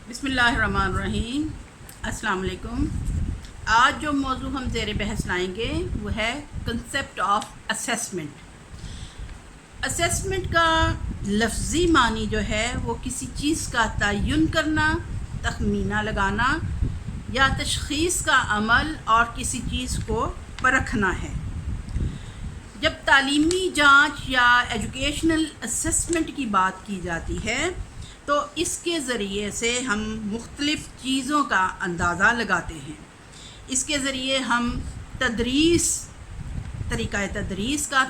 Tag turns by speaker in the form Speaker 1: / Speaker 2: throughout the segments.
Speaker 1: بسم اللہ الرحمن الرحیم۔ السلام علیکم۔ آج جو موضوع ہم زیر بحث لائیں گے وہ ہے کنسیپٹ آف اسیسمنٹ۔ اسیسمنٹ کا لفظی معنی جو ہے وہ کسی چیز کا تعین کرنا، تخمینہ لگانا یا تشخیص کا عمل اور کسی چیز کو پرکھنا ہے۔ جب تعلیمی جانچ یا ایجوکیشنل اسیسمنٹ کی بات کی جاتی ہے تو اس کے ذریعے سے ہم مختلف چیزوں کا اندازہ لگاتے ہیں۔ اس کے ذریعے ہم طریقہ تدریس کا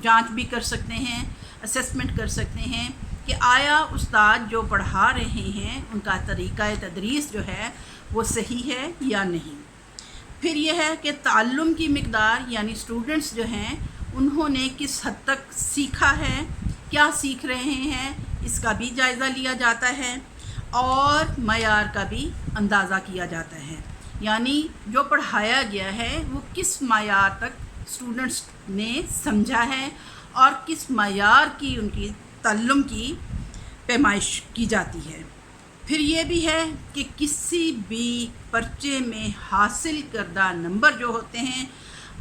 Speaker 1: جانچ بھی کر سکتے ہیں، اسیسمنٹ کر سکتے ہیں کہ آیا استاد جو پڑھا رہے ہیں ان کا طریقہ تدریس جو ہے وہ صحیح ہے یا نہیں۔ پھر یہ ہے کہ تعلم کی مقدار، یعنی اسٹوڈنٹس جو ہیں انہوں نے کس حد تک سیکھا ہے، کیا سیکھ رہے ہیں، اس کا بھی جائزہ لیا جاتا ہے اور معیار کا بھی اندازہ کیا جاتا ہے، یعنی جو پڑھایا گیا ہے وہ کس معیار تک اسٹوڈنٹس نے سمجھا ہے اور کس معیار کی ان کی تعلم کی پیمائش کی جاتی ہے۔ پھر یہ بھی ہے کہ کسی بھی پرچے میں حاصل کردہ نمبر جو ہوتے ہیں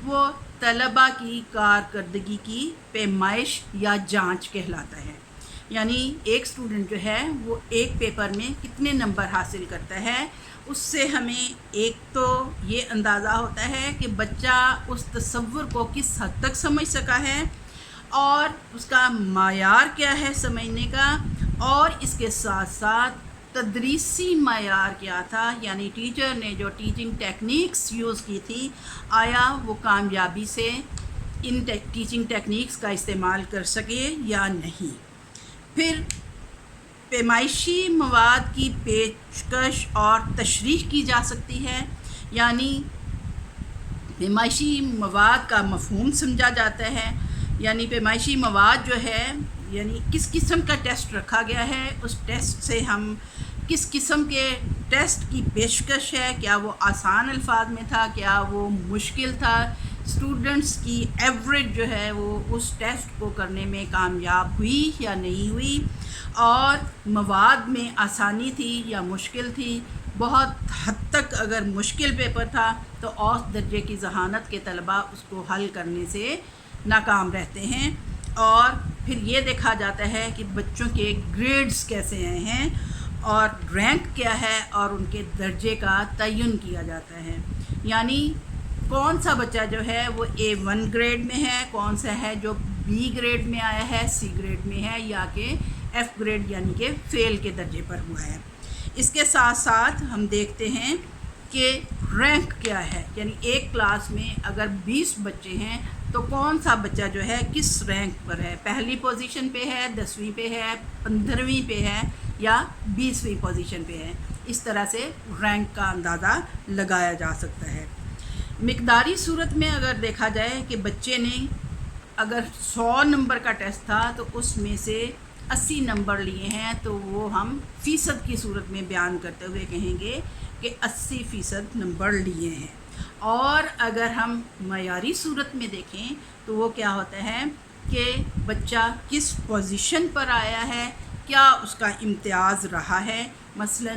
Speaker 1: وہ طلباء کی کارکردگی کی پیمائش یا جانچ کہلاتا ہے، یعنی ایک اسٹوڈنٹ جو ہے وہ ایک پیپر میں کتنے نمبر حاصل کرتا ہے، اس سے ہمیں ایک تو یہ اندازہ ہوتا ہے کہ بچہ اس تصور کو کس حد تک سمجھ سکا ہے اور اس کا معیار کیا ہے سمجھنے کا، اور اس کے ساتھ ساتھ تدریسی معیار کیا تھا، یعنی ٹیچر نے جو ٹیچنگ ٹیکنیکس یوز کی تھی آیا وہ کامیابی سے ان ٹیچنگ ٹیکنیکس کا استعمال کر سکے یا نہیں۔ پھر پیمائشی مواد کی پیشکش اور تشریح کی جا سکتی ہے، یعنی پیمائشی مواد کا مفہوم سمجھا جاتا ہے، یعنی پیمائشی مواد جو ہے یعنی کس قسم کا ٹیسٹ رکھا گیا ہے، اس ٹیسٹ سے ہم کس قسم کے ٹیسٹ کی پیشکش ہے، کیا وہ آسان الفاظ میں تھا، کیا وہ مشکل تھا، اسٹوڈنٹس کی ایوریج جو ہے وہ اس ٹیسٹ کو کرنے میں کامیاب ہوئی یا نہیں ہوئی، اور مواد میں آسانی تھی یا مشکل تھی۔ بہت حد تک اگر مشکل پیپر تھا تو اوسط درجے کی ذہانت کے طلباء اس کو حل کرنے سے ناکام رہتے ہیں، اور پھر یہ دیکھا جاتا ہے کہ بچوں کے گریڈز کیسے آئے ہیں اور رینک کیا ہے اور ان کے درجے کا تعین کیا جاتا ہے، یعنی کون سا بچہ جو ہے وہ A1 گریڈ میں ہے، کون سا ہے جو B گریڈ میں آیا ہے، C گریڈ میں ہے، یا کہ F گریڈ یعنی کہ فیل کے درجے پر ہوا ہے۔ اس کے ساتھ ساتھ ہم دیکھتے ہیں کہ رینک کیا ہے، یعنی ایک کلاس میں اگر 20 بچے ہیں تو کون سا بچہ جو ہے کس رینک پر ہے، پہلی پوزیشن پہ ہے، 10ویں پہ ہے، 15ویں پہ ہے یا 20ویں پوزیشن پہ ہے۔ اس طرح سے رینک کا اندازہ لگایا جا سکتا ہے۔ مقداری صورت میں اگر دیکھا جائے کہ بچے نے اگر 100 نمبر کا ٹیسٹ تھا تو اس میں سے 80 نمبر لیے ہیں تو وہ ہم فیصد کی صورت میں بیان کرتے ہوئے کہیں گے کہ 80% نمبر لیے ہیں، اور اگر ہم معیاری صورت میں دیکھیں تو وہ کیا ہوتا ہے کہ بچہ کس پوزیشن پر آیا ہے، کیا اس کا امتیاز رہا ہے، مثلا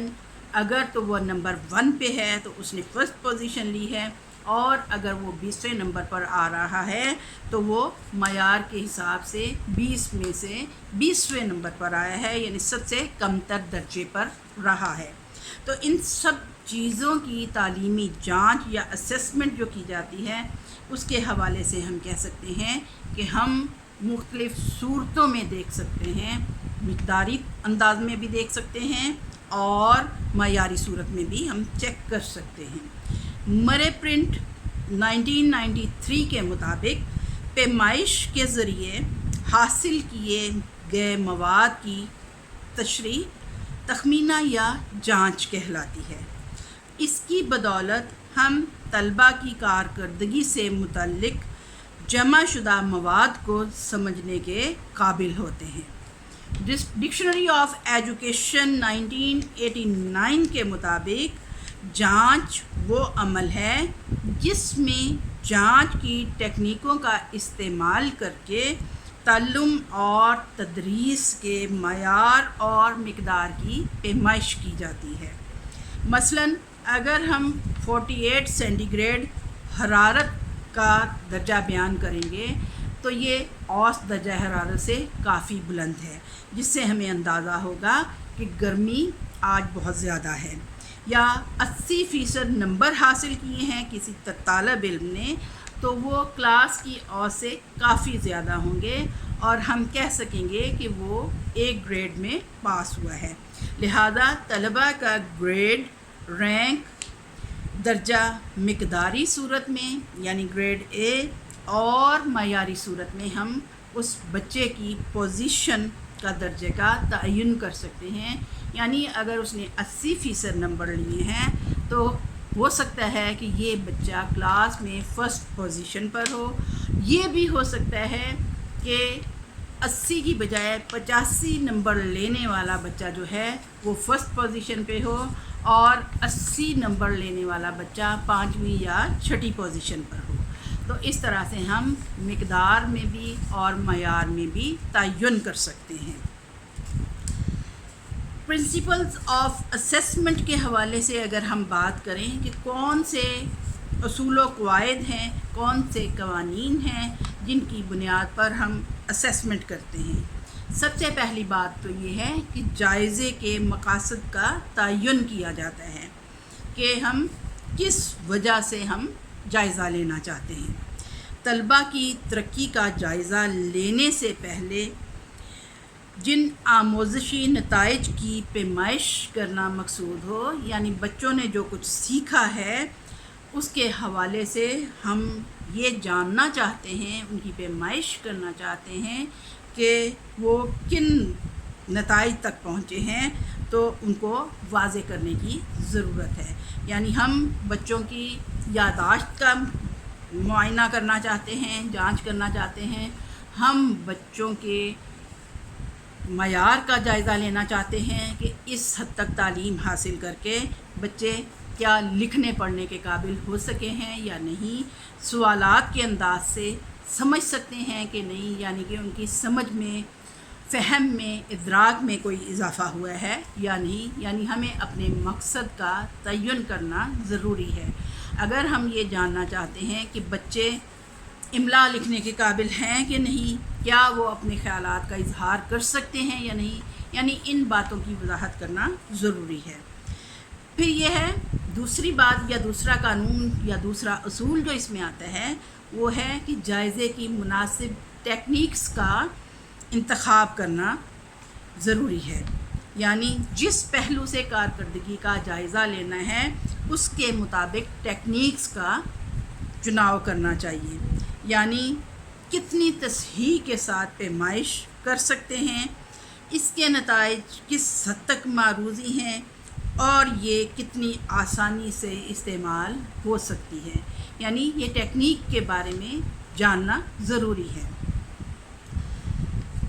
Speaker 1: اگر تو وہ نمبر 1 پہ ہے تو اس نے فرسٹ پوزیشن لی ہے، اور اگر وہ 20ویں نمبر پر آ رہا ہے تو وہ معیار کے حساب سے 20 میں سے 20ویں نمبر پر آیا ہے، یعنی سب سے کم تر درجے پر رہا ہے۔ تو ان سب چیزوں کی تعلیمی جانچ یا اسیسمنٹ جو کی جاتی ہے اس کے حوالے سے ہم کہہ سکتے ہیں کہ ہم مختلف صورتوں میں دیکھ سکتے ہیں، مقداری انداز میں بھی دیکھ سکتے ہیں اور معیاری صورت میں بھی ہم چیک کر سکتے ہیں۔ مرے پرنٹ 1993 کے مطابق پیمائش کے ذریعے حاصل کیے گئے مواد کی تشریح تخمینہ یا جانچ کہلاتی ہے۔ اس کی بدولت ہم طلباء کی کارکردگی سے متعلق جمع شدہ مواد کو سمجھنے کے قابل ہوتے ہیں۔ ڈکشنری آف ایجوکیشن 1989 کے مطابق جانچ وہ عمل ہے جس میں جانچ کی ٹیکنیکوں کا استعمال کر کے تعلم اور تدریس کے معیار اور مقدار کی پیمائش کی جاتی ہے۔ مثلاً اگر ہم 48 سینٹی گریڈ حرارت کا درجہ بیان کریں گے تو یہ اوسط درجہ حرارت سے کافی بلند ہے، جس سے ہمیں اندازہ ہوگا کہ گرمی آج بہت زیادہ ہے۔ یا 80% نمبر حاصل کیے ہیں کسی طالب علم نے تو وہ کلاس کی اوسط سے کافی زیادہ ہوں گے اور ہم کہہ سکیں گے کہ وہ ایک گریڈ میں پاس ہوا ہے۔ لہذا طلباء کا گریڈ، رینک، درجہ مقداری صورت میں یعنی گریڈ اے اور معیاری صورت میں ہم اس بچے کی پوزیشن کا درجے کا تعین کر سکتے ہیں۔ یعنی اگر اس نے 80% نمبر لیے ہیں تو ہو سکتا ہے کہ یہ بچہ کلاس میں فرسٹ پوزیشن پر ہو، یہ بھی ہو سکتا ہے کہ 80 کی بجائے 85 نمبر لینے والا بچہ جو ہے وہ فرسٹ پوزیشن پہ ہو اور 80 نمبر لینے والا بچہ 5ویں یا 6ٹھی پوزیشن پر ہو۔ تو اس طرح سے ہم مقدار میں بھی اور معیار میں بھی تعین کر سکتے ہیں۔ پرنسپلز آف اسیسمنٹ کے حوالے سے اگر ہم بات کریں کہ کون سے اصول و قواعد ہیں، کون سے قوانین ہیں جن کی بنیاد پر ہم اسیسمنٹ کرتے ہیں، سب سے پہلی بات تو یہ ہے کہ جائزے کے مقاصد کا تعین کیا جاتا ہے کہ ہم کس وجہ سے ہم جائزہ لینا چاہتے ہیں۔ طلباء کی ترقی کا جائزہ لینے سے پہلے جن آموزشی نتائج کی پیمائش کرنا مقصود ہو، یعنی بچوں نے جو کچھ سیکھا ہے اس کے حوالے سے ہم یہ جاننا چاہتے ہیں، ان کی پیمائش کرنا چاہتے ہیں کہ وہ کن نتائج تک پہنچے ہیں، تو ان کو واضح کرنے کی ضرورت ہے۔ یعنی ہم بچوں کی یادداشت کا معائنہ کرنا چاہتے ہیں، جانچ کرنا چاہتے ہیں، ہم بچوں کے معیار کا جائزہ لینا چاہتے ہیں کہ اس حد تک تعلیم حاصل کر کے بچے کیا لکھنے پڑھنے کے قابل ہو سکے ہیں یا نہیں، سوالات کے انداز سے سمجھ سکتے ہیں کہ نہیں، یعنی کہ ان کی سمجھ میں، فہم میں، ادراک میں کوئی اضافہ ہوا ہے یا نہیں۔ یعنی ہمیں اپنے مقصد کا تعین کرنا ضروری ہے۔ اگر ہم یہ جاننا چاہتے ہیں کہ بچے املا لکھنے کے قابل ہیں کہ نہیں، کیا وہ اپنے خیالات کا اظہار کر سکتے ہیں یا نہیں، یعنی ان باتوں کی وضاحت کرنا ضروری ہے۔ پھر یہ ہے دوسری بات یا دوسرا قانون یا دوسرا اصول جو اس میں آتا ہے وہ ہے کہ جائزے کی مناسب ٹیکنیکس کا انتخاب کرنا ضروری ہے۔ یعنی جس پہلو سے کارکردگی کا جائزہ لینا ہے اس کے مطابق ٹیکنیکس کا چناؤ کرنا چاہیے۔ یعنی کتنی تصحیح کے ساتھ پیمائش کر سکتے ہیں، اس کے نتائج کس حد تک معروضی ہیں اور یہ کتنی آسانی سے استعمال ہو سکتی ہے، یعنی یہ ٹیکنیک کے بارے میں جاننا ضروری ہے۔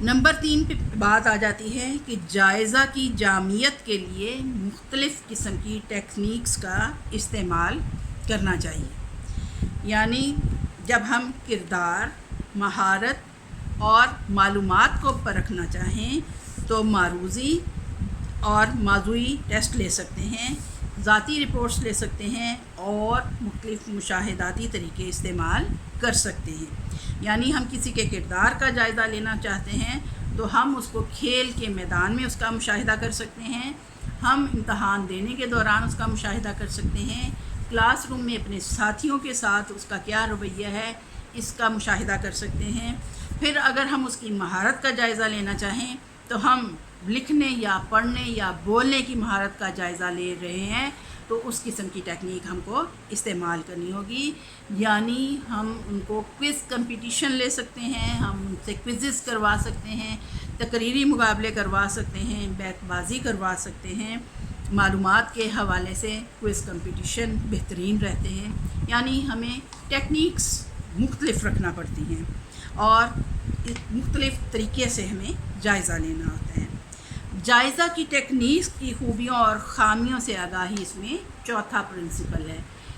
Speaker 1: نمبر 3 پہ بات آ جاتی ہے کہ جائزہ کی جامعیت کے لیے مختلف قسم کی ٹیکنیکس کا استعمال کرنا چاہیے۔ یعنی جب ہم کردار، مہارت اور معلومات کو پرکھنا چاہیں تو معروضی اور موضوعی ٹیسٹ لے سکتے ہیں، ذاتی رپورٹس لے سکتے ہیں اور مختلف مشاہداتی طریقے استعمال کر سکتے ہیں۔ یعنی ہم کسی کے کردار کا جائزہ لینا چاہتے ہیں تو ہم اس کو کھیل کے میدان میں اس کا مشاہدہ کر سکتے ہیں، ہم امتحان دینے کے دوران اس کا مشاہدہ کر سکتے ہیں، کلاس روم میں اپنے ساتھیوں کے ساتھ اس کا کیا رویہ ہے اس کا مشاہدہ کر سکتے ہیں۔ پھر اگر ہم اس کی مہارت کا جائزہ لینا چاہیں تو ہم لکھنے یا پڑھنے یا بولنے کی مہارت کا جائزہ لے رہے ہیں تو اس قسم کی ٹیکنیک ہم کو استعمال کرنی ہوگی۔ یعنی ہم ان کو کوئز کمپٹیشن لے سکتے ہیں، ہم ان سے کوئزز کروا سکتے ہیں، تقریری مقابلے کروا سکتے ہیں، بیت بازی کروا سکتے ہیں۔ معلومات کے حوالے سے کوئز کمپٹیشن بہترین رہتے ہیں۔ یعنی ہمیں ٹیکنیکس مختلف رکھنا پڑتی ہیں اور مختلف طریقے سے ہمیں جائزہ لینا ہوتا ہے۔ جائزہ کی ٹیکنیکس کی خوبیوں اور خامیوں سے آگاہی اس میں چوتھا پرنسپل ہے۔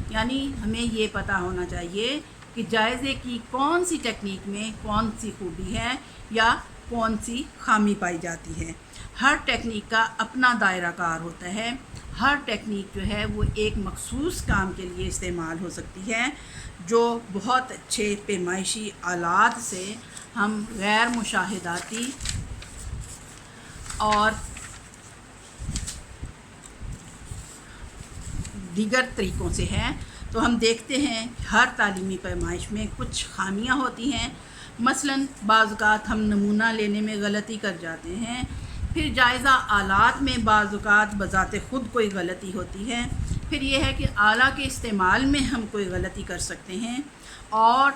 Speaker 1: یعنی ہمیں یہ پتہ ہونا چاہیے کہ جائزے کی کون سی ٹیکنیک میں کون سی خوبی ہے یا کون سی خامی پائی جاتی ہے۔ ہر ٹیکنیک کا اپنا دائرہ کار ہوتا ہے، ہر ٹیکنیک جو ہے وہ ایک مخصوص کام کے لیے استعمال ہو سکتی ہے، جو بہت اچھے پیمائشی آلات سے ہم غیر مشاہداتی اور دیگر طریقوں سے ہے۔ تو ہم دیکھتے ہیں ہر تعلیمی پیمائش میں کچھ خامیاں ہوتی ہیں، مثلاً بعض اوقات ہم نمونہ لینے میں غلطی کر جاتے ہیں، پھر جائزہ آلات میں بعض اوقات بذات خود کوئی غلطی ہوتی ہے، پھر یہ ہے کہ آلہ کے استعمال میں ہم کوئی غلطی کر سکتے ہیں، اور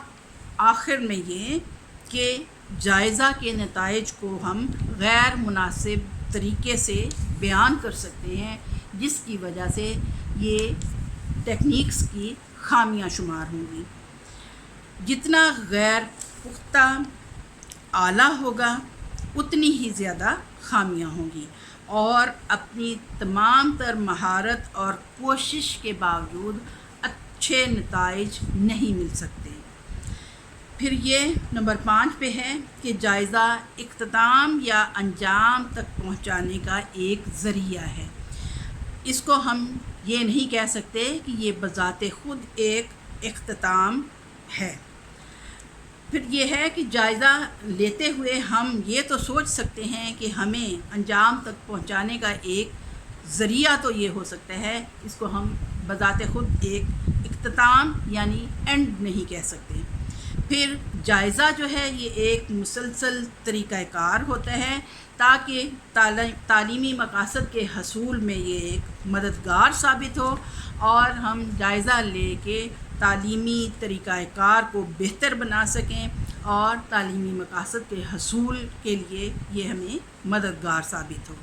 Speaker 1: آخر میں یہ کہ جائزہ کے نتائج کو ہم غیر مناسب طریقے سے بیان کر سکتے ہیں، جس کی وجہ سے یہ ٹیکنیکس کی خامیاں شمار ہوں گی۔ جتنا غیر پختہ آلہ ہوگا اتنی ہی زیادہ خامیاں ہوں گی، اور اپنی تمام تر مہارت اور کوشش کے باوجود اچھے نتائج نہیں مل سکتے۔ پھر یہ نمبر 5 پہ ہے کہ جائزہ اختتام یا انجام تک پہنچانے کا ایک ذریعہ ہے۔ اس کو ہم یہ نہیں کہہ سکتے کہ یہ بذات خود ایک اختتام ہے۔ پھر یہ ہے کہ جائزہ لیتے ہوئے ہم یہ تو سوچ سکتے ہیں کہ ہمیں انجام تک پہنچانے کا ایک ذریعہ تو یہ ہو سکتا ہے، اس کو ہم بذات خود ایک اختتام یعنی اینڈ نہیں کہہ سکتے۔ پھر جائزہ جو ہے یہ ایک مسلسل طریقہ کار ہوتا ہے تاکہ تعلیمی مقاصد کے حصول میں یہ ایک مددگار ثابت ہو، اور ہم جائزہ لے کے تعلیمی طریقہ کار کو بہتر بنا سکیں، اور تعلیمی مقاصد کے حصول کے لیے یہ ہمیں مددگار ثابت ہو۔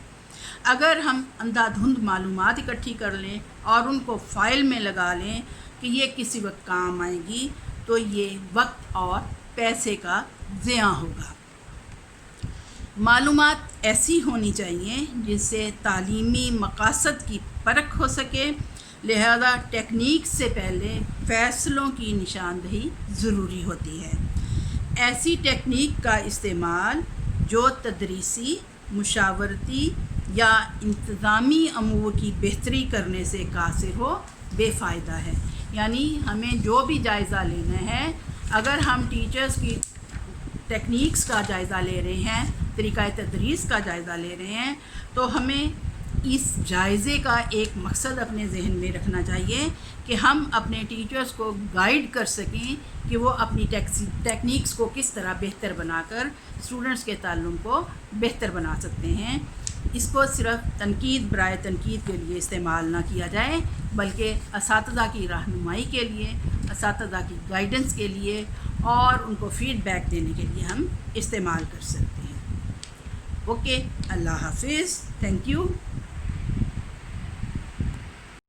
Speaker 1: اگر ہم اندھا دھند معلومات اکٹھی کر لیں اور ان کو فائل میں لگا لیں کہ یہ کسی وقت کام آئے گی، تو یہ وقت اور پیسے کا ضیاع ہوگا۔ معلومات ایسی ہونی چاہیے جس سے تعلیمی مقاصد کی پرکھ ہو سکے، لہذا ٹیکنیک سے پہلے فیصلوں کی نشاندہی ضروری ہوتی ہے۔ ایسی ٹیکنیک کا استعمال جو تدریسی، مشاورتی یا انتظامی امور کی بہتری کرنے سے قاصر ہو، بے فائدہ ہے۔ یعنی ہمیں جو بھی جائزہ لینا ہے، اگر ہم ٹیچرز کی ٹیکنیکس کا جائزہ لے رہے ہیں، طریقہ تدریس کا جائزہ لے رہے ہیں، تو ہمیں اس جائزے کا ایک مقصد اپنے ذہن میں رکھنا چاہیے کہ ہم اپنے ٹیچرز کو گائیڈ کر سکیں کہ وہ اپنی ٹیکنیکس کو کس طرح بہتر بنا کر اسٹوڈنٹس کے تعلم کو بہتر بنا سکتے ہیں۔ اس کو صرف تنقید برائے تنقید کے لیے استعمال نہ کیا جائے، بلکہ اساتذہ کی رہنمائی کے لیے، اساتذہ کی گائیڈنس کے لیے اور ان کو فیڈ بیک دینے کے لیے ہم استعمال کر سکتے ہیں۔ اوکے، اللہ حافظ، تھینک یو۔